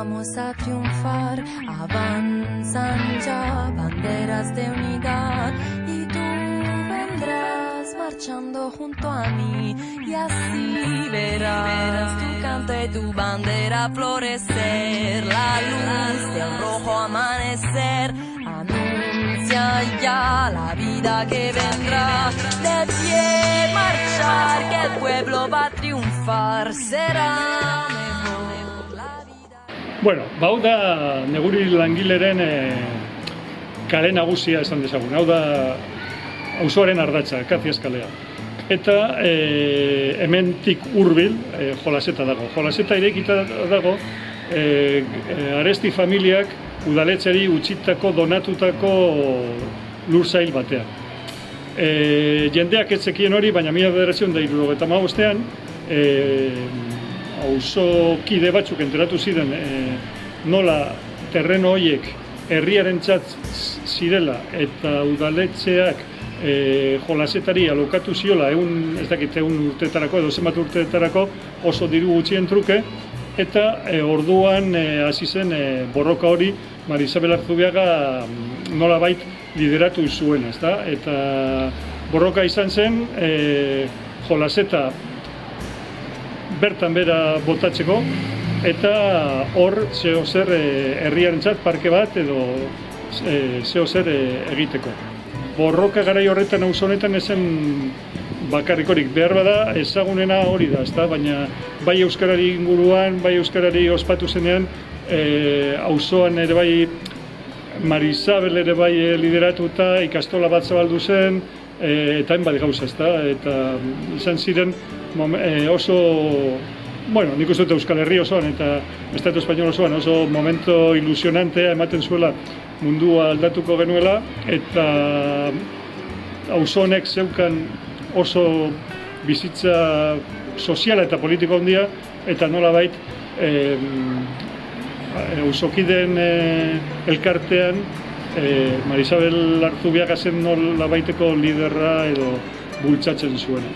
vamos a triunfar, avanzan ya banderas de unidad y tú vendrás marchando junto a mí y así verás tu canto y tu bandera florecer, la luz del rojo amanecer anuncia ya la vida que vendrá, de pie marchar que el pueblo va a triunfar, será mejor la vida. Bueno, hau da neguri langileren kale nagusia esan dezagun, hau da auzoaren ardatza, Kaziaz kalea. Eta hementik hurbil Jolaseta dago. Jolaseta irekita dago Aresti familiak udaletxeari utzitako donatutako lursail batean. Jendeak ez zekien hori, baina 1975ean auzokide batzuk enteratu ziren nola terreno horiek herriarentzat zirela eta udaletxeak Jolasetari alokatu ziola ehun urteetarako edo zenbat urteetarako oso diru gutxien truke, eta orduan hasi zen borroka hori Maria Isabel Arzubiaga nolabait lideratu zuen, ezta? Eta borroka izan zen Jolaseta bertan bera botatzeko eta hor zeo zer herriarentzat parke bat edo zeo zer egiteko. Borroka garai horretan auzo honetan ezen bakarrikorik, behar bada ezagunena hori da, ezta? Baina bai euskarari inguruan, bai euskarari ospatu zenean, auzoan ere bai Maria Isabel ere bai lideratuta, ikastola bat zabaldu zen, eta hainbat gauza, ezta? Eta izan ziren oso, bueno, nik uste dut Euskal Herri osoan eta Estatu Espainol osoan oso momento ilusionantea ematen zuela mundua aldatuko genuela, eta auzo honek zeukan oso bizitza soziala eta politiko handia, eta nolabait auzokideen elkartean Maria Isabel Arzubiaga zen nolabaiteko liderra edo bultzatzen zuena.